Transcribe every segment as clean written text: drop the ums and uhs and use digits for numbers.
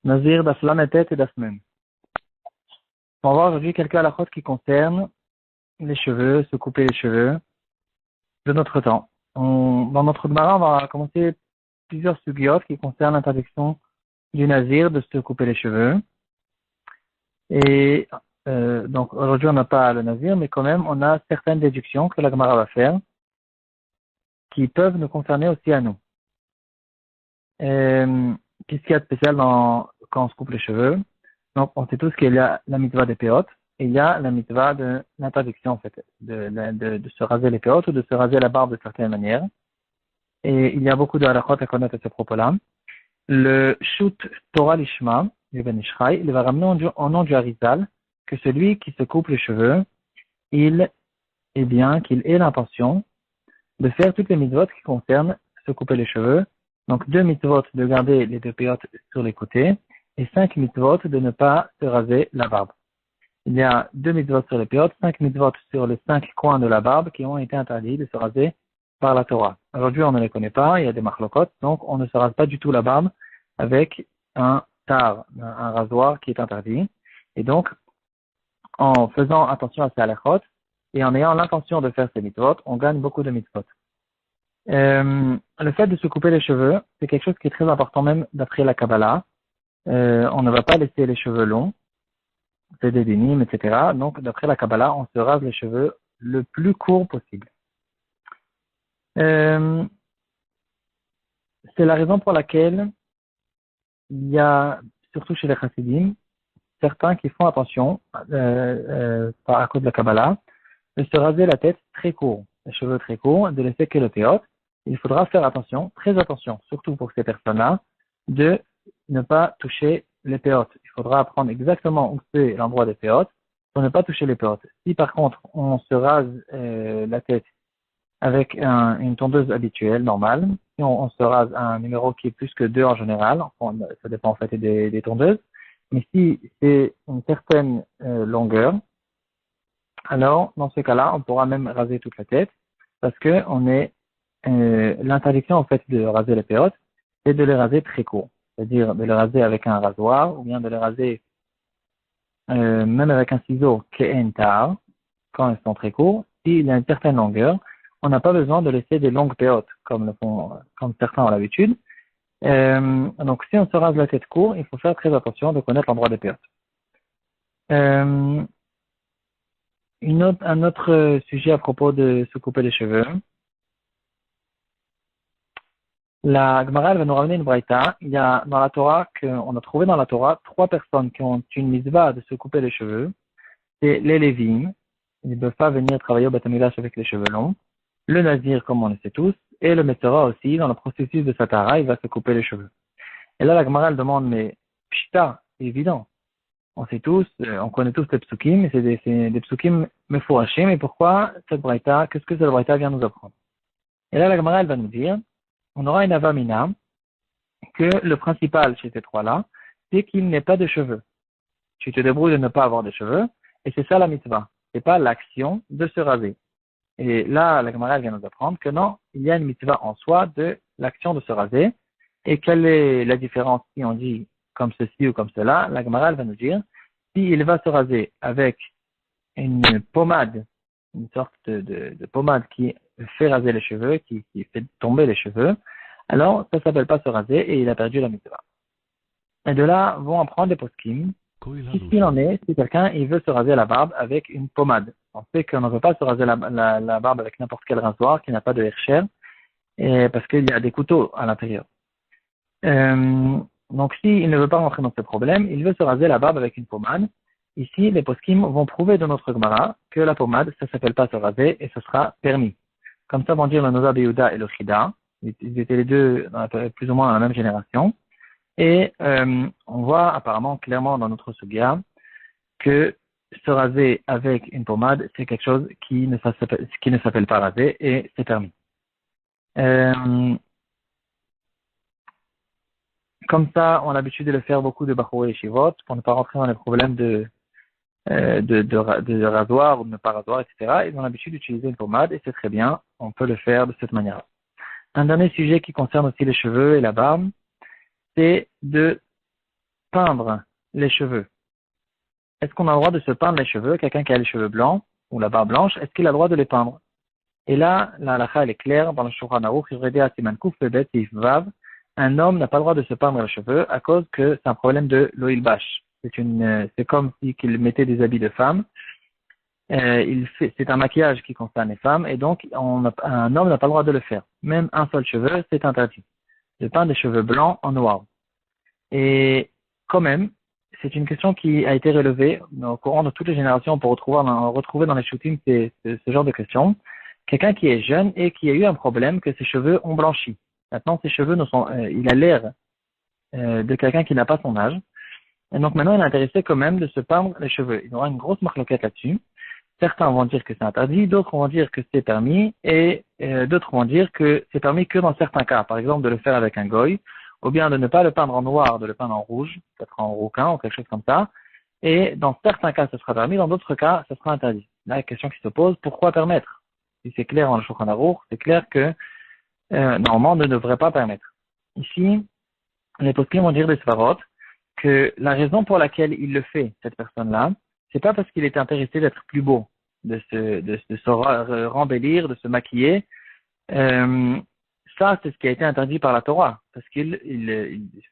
Nazir d'Aflametet et d'Asmem. On va voir aujourd'hui quelques halakhot qui concernent les cheveux, se couper les cheveux de notre temps. Dans notre Gemara, on va commencer plusieurs sugyot qui concernent l'interdiction du nazir de se couper les cheveux. Et donc aujourd'hui on n'a pas le nazir, mais quand même on a certaines déductions que la Gemara va faire qui peuvent nous concerner aussi à nous. Qu'est-ce qu'il y a de spécial quand on se coupe les cheveux? Donc on sait tous qu'il y a la mitzvah des péotes et il y a la mitzvah de l'interdiction en fait de se raser les péotes ou de se raser la barbe de certaines manières. Et il y a beaucoup de halakhot à connaître à ce propos-là. Le shoot Torah Lishma, le Ben Ishraï, il va ramener au nom du Harizal que celui qui se coupe les cheveux, qu'il ait l'intention de faire toutes les mitzvot qui concernent se couper les cheveux. Donc 2 mitzvot de garder les 2 péotes sur les côtés et 5 mitzvot de ne pas se raser la barbe. Il y a 2 mitzvot sur les péotes, 5 mitzvot sur les 5 coins de la barbe qui ont été interdits de se raser par la Torah. Aujourd'hui, on ne les connaît pas, il y a des marlocotes, donc on ne se rase pas du tout la barbe avec un rasoir qui est interdit. Et donc, en faisant attention à ces halakhot et en ayant l'intention de faire ces mitzvot, on gagne beaucoup de mitzvot. Le fait de se couper les cheveux, c'est quelque chose qui est très important même d'après la Kabbalah. On ne va pas laisser les cheveux longs, c'est des dynimes, etc. Donc, d'après la Kabbalah, on se rase les cheveux le plus court possible. C'est la raison pour laquelle il y a, surtout chez les chassidim, certains qui font attention, à cause de la Kabbalah, de se raser la tête très court, les cheveux très courts, de laisser que le péote. Il faudra faire attention, très attention, surtout pour ces personnes-là, de ne pas toucher les péotes. Il faudra apprendre exactement où c'est l'endroit des péotes pour ne pas toucher les péotes. Si par contre on se rase la tête avec une tondeuse habituelle, normale, si on se rase à un numéro qui est plus que 2 en général, ça dépend en fait des tondeuses, mais si c'est une certaine longueur, alors dans ce cas-là, on pourra même raser toute la tête, parce que l'interdiction en fait de raser les péotes, c'est de les raser très court, c'est-à-dire de les raser avec un rasoir, ou bien de les raser même avec un ciseau ke'entar, quand ils sont très courts. S'il y a une certaine longueur, on n'a pas besoin de laisser des longues péotes, comme certains ont l'habitude. Donc si on se rase la tête court, il faut faire très attention de connaître l'endroit des péotes. Un autre sujet à propos de se couper les cheveux. La Gemara va nous ramener une braïta. Il y a dans la Torah, on a trouvé dans la Torah 3 personnes qui ont une mitzvah de se couper les cheveux. C'est les Lévim. Ils ne peuvent pas venir travailler au Beth Amikdash avec les cheveux longs. Le Nazir, comme on le sait tous. Et le Metzora aussi, dans le processus de Satara, il va se couper les cheveux. Et là, la Gemara demande, mais pshita, c'est évident. On sait tous, on connaît tous les psukim, mais c'est des psukim mefourachim, mais pourquoi cette braïta, qu'est-ce que cette braïta vient nous apprendre? Et là, la Gemara va nous dire, on aura une avamina, que le principal chez ces 3-là, c'est qu'il n'ait pas de cheveux. Tu te débrouilles de ne pas avoir de cheveux, et c'est ça la mitzvah. C'est pas l'action de se raser. Et là, la Gemara vient nous apprendre que non, il y a une mitzvah en soi de l'action de se raser. Et quelle est la différence si on dit comme ceci ou comme cela? La Gemara va nous dire, s'il va se raser avec une pommade, une sorte de pommade qui fait raser les cheveux, qui fait tomber les cheveux, alors ça s'appelle pas se raser et il a perdu la mitzvah. Et de là vont apprendre des poskim. Qu'est-ce qu'il en est si quelqu'un il veut se raser la barbe avec une pommade? On sait qu'on ne peut pas se raser la barbe avec n'importe quel rasoir qui n'a pas de hercher, parce qu'il y a des couteaux à l'intérieur. Donc s'il ne veut pas rentrer dans ce problème, il veut se raser la barbe avec une pommade. Ici, les poskim vont prouver de notre Gemara que la pommade, ça s'appelle pas se raser et ce sera permis. Comme ça vont dire le Noza Beyouda et le Chida. Ils étaient les deux plus ou moins dans la même génération. Et on voit apparemment clairement dans notre Sugya que se raser avec une pommade, c'est quelque chose qui ne s'appelle pas raser et c'est permis. Comme ça, on a l'habitude de le faire beaucoup de Bachoré et Shivot pour ne pas rentrer dans les problèmes de rasoir ou de ne pas rasoir, etc. Ils ont l'habitude d'utiliser une pommade et c'est très bien, on peut le faire de cette manière. Un dernier sujet qui concerne aussi les cheveux et la barbe, c'est de peindre les cheveux. Est-ce qu'on a le droit de se peindre les cheveux? Quelqu'un qui a les cheveux blancs ou la barbe blanche, est-ce qu'il a le droit de les peindre? Et là, la halakha, elle est claire dans le Shulchan Aruch, un homme n'a pas le droit de se peindre les cheveux à cause que c'est un problème de l'oil bash. C'est comme si qu'il mettait des habits de femme. C'est un maquillage qui concerne les femmes et donc un homme n'a pas le droit de le faire. Même un seul cheveu, c'est interdit. De peindre des cheveux blancs en noir. Et quand même, c'est une question qui a été relevée au courant de toutes les générations pour retrouver dans les shootings ce genre de questions. Quelqu'un qui est jeune et qui a eu un problème que ses cheveux ont blanchi. Maintenant, ses cheveux il a l'air de quelqu'un qui n'a pas son âge. Et donc maintenant, il est intéressé quand même de se peindre les cheveux. Il y aura une grosse marloquette là-dessus. Certains vont dire que c'est interdit, d'autres vont dire que c'est permis, et d'autres vont dire que c'est permis que dans certains cas. Par exemple, de le faire avec un goy, ou bien de ne pas le peindre en noir, de le peindre en rouge, peut-être en rouquin ou quelque chose comme ça. Et dans certains cas, ce sera permis, dans d'autres cas, ce sera interdit. Là, la question qui se pose, pourquoi permettre? Si c'est clair dans le Shulchan Aruch, c'est clair que normalement, on ne devrait pas permettre. Ici, les poskim vont dire des svarot que la raison pour laquelle il le fait, cette personne-là, c'est pas parce qu'il est intéressé d'être plus beau, de se rembellir, de se maquiller. Ça, c'est ce qui a été interdit par la Torah, parce qu'il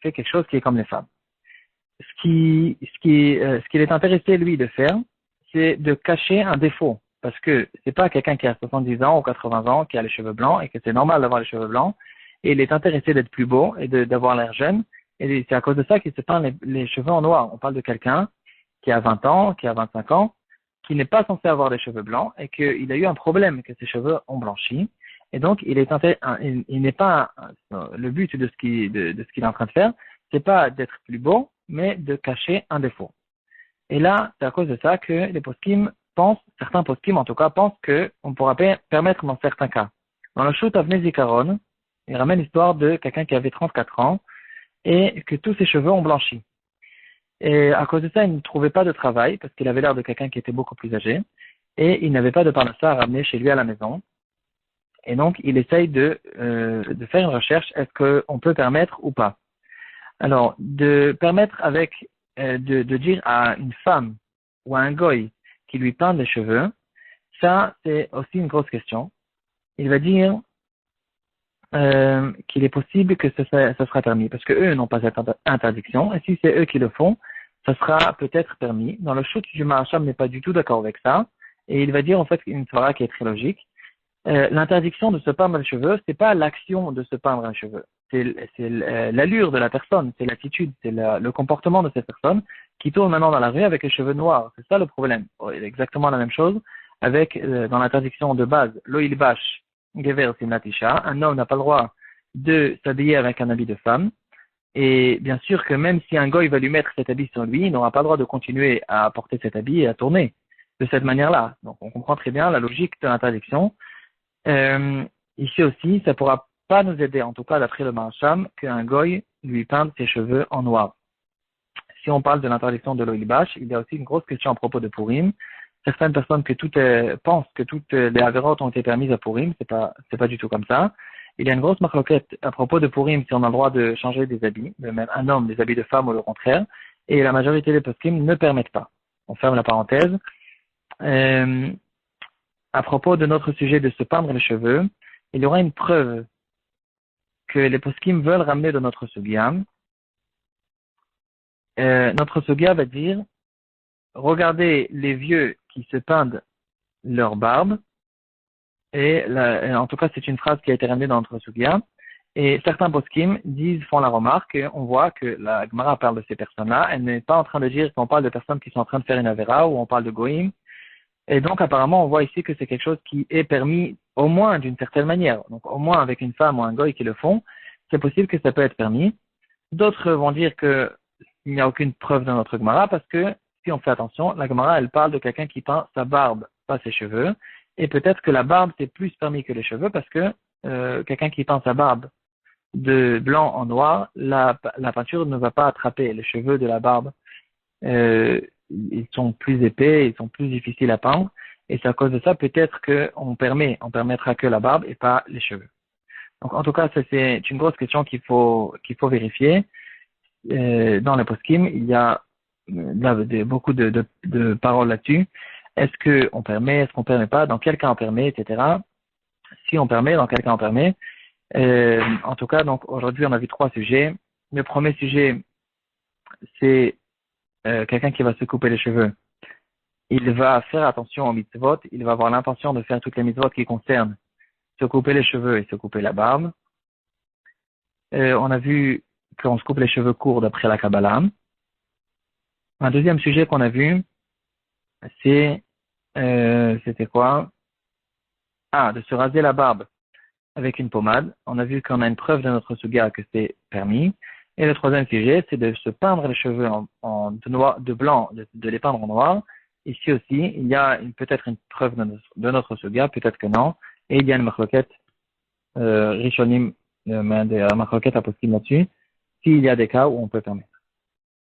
fait quelque chose qui est comme les femmes. Ce qu'il est intéressé, lui, de faire, c'est de cacher un défaut. Parce que c'est pas quelqu'un qui a 70 ans ou 80 ans qui a les cheveux blancs et que c'est normal d'avoir les cheveux blancs. Et il est intéressé d'être plus beau et d'avoir l'air jeune. Et c'est à cause de ça qu'il se peint les cheveux en noir. On parle de quelqu'un qui a 20 ans, qui a 25 ans, qui n'est pas censé avoir des cheveux blancs et qu'il a eu un problème, que ses cheveux ont blanchi. Et donc, il n'est pas, le but de ce qu'il est en train de faire, c'est pas d'être plus beau, mais de cacher un défaut. Et là, c'est à cause de ça que les poskim certains poskim en tout cas, pensent qu'on pourra permettre dans certains cas. Dans le Shut Avnei Zikaron, il ramène l'histoire de quelqu'un qui avait 34 ans et que tous ses cheveux ont blanchi. Et à cause de ça, il ne trouvait pas de travail parce qu'il avait l'air de quelqu'un qui était beaucoup plus âgé et il n'avait pas de parnassa à ramener chez lui à la maison. Et donc, il essaye de faire une recherche, est-ce qu'on peut permettre ou pas. Alors, de permettre de dire à une femme ou à un goy qui lui peint les cheveux, ça, c'est aussi une grosse question. Il va dire qu'il est possible que ça sera permis, parce que eux n'ont pas cette interdiction, et si c'est eux qui le font, ça sera peut-être permis. Dans le shoot du Maharsham n'est pas du tout d'accord avec ça, et il va dire en fait une svara qui est très logique. L'interdiction de se peindre les cheveux, c'est pas l'action de se peindre les cheveux, c'est l'allure de la personne, c'est l'attitude, c'est le comportement de cette personne qui tourne maintenant dans la rue avec les cheveux noirs. C'est ça le problème. C'est exactement la même chose avec dans l'interdiction de base, l'oil bash, gever simnatisha, un homme n'a pas le droit de s'habiller avec un habit de femme. Et bien sûr que même si un goy va lui mettre cet habit sur lui, il n'aura pas le droit de continuer à porter cet habit et à tourner de cette manière-là. Donc on comprend très bien la logique de l'interdiction. Ici aussi, ça pourra pas nous aider, en tout cas d'après le Maharsham, qu'un goy lui peinte ses cheveux en noir. Si on parle de l'interdiction de l'oil bash, il y a aussi une grosse question à propos de Purim. Certaines personnes pensent que toutes les avérotes ont été permises à Purim, c'est pas du tout comme ça. Il y a une grosse marloquette à propos de Purim si on a le droit de changer des habits, de même un homme des habits de femme ou le contraire, et la majorité des poskim ne permettent pas. On ferme la parenthèse. À propos de notre sujet de se peindre les cheveux, il y aura une preuve que les poskim veulent ramener de notre sugya. Notre sugya va dire, regardez les vieux qui se peignent leur barbe, et en tout cas c'est une phrase qui a été ramenée dans notre sugya, et certains poskim font la remarque, et on voit que la Gemara parle de ces personnes-là, elle n'est pas en train de dire qu'on parle de personnes qui sont en train de faire une avéra, ou on parle de goïm, et donc apparemment on voit ici que c'est quelque chose qui est permis au moins d'une certaine manière, donc au moins avec une femme ou un goy qui le font, c'est possible que ça peut être permis. D'autres vont dire que il n'y a aucune preuve dans notre Gemara parce que, si on fait attention, la Gemara, elle parle de quelqu'un qui peint sa barbe, pas ses cheveux. Et peut-être que la barbe, c'est plus permis que les cheveux parce que quelqu'un qui peint sa barbe de blanc en noir, la peinture ne va pas attraper les cheveux de la barbe. Ils sont plus épais, ils sont plus difficiles à peindre. Et c'est à cause de ça, peut-être qu'on permettra que la barbe et pas les cheveux. Donc, en tout cas, ça, c'est une grosse question qu'il faut vérifier. dans les poskim, il y a beaucoup de paroles là-dessus. Est-ce qu'on permet, est-ce qu'on permet pas, dans quel cas on permet, etc. Si on permet, dans quel cas on permet. En tout cas, donc aujourd'hui, on a vu trois sujets. Le premier sujet, c'est quelqu'un qui va se couper les cheveux. Il va faire attention aux mitzvot, il va avoir l'intention de faire toutes les mitzvot qui concernent se couper les cheveux et se couper la barbe. On a vu qu'on se coupe les cheveux courts d'après la Kabbalah. Un deuxième sujet qu'on a vu, c'était quoi? Ah, de se raser la barbe avec une pommade. On a vu qu'on a une preuve de notre suga que c'est permis. Et le troisième sujet, c'est de se peindre les cheveux de blanc, de les peindre en noir. Ici aussi, il y a peut-être une preuve de notre suga, peut-être que non. Et il y a une marloquette rishonim, une marloquette apostille là-dessus, s'il y a des cas où on peut permettre.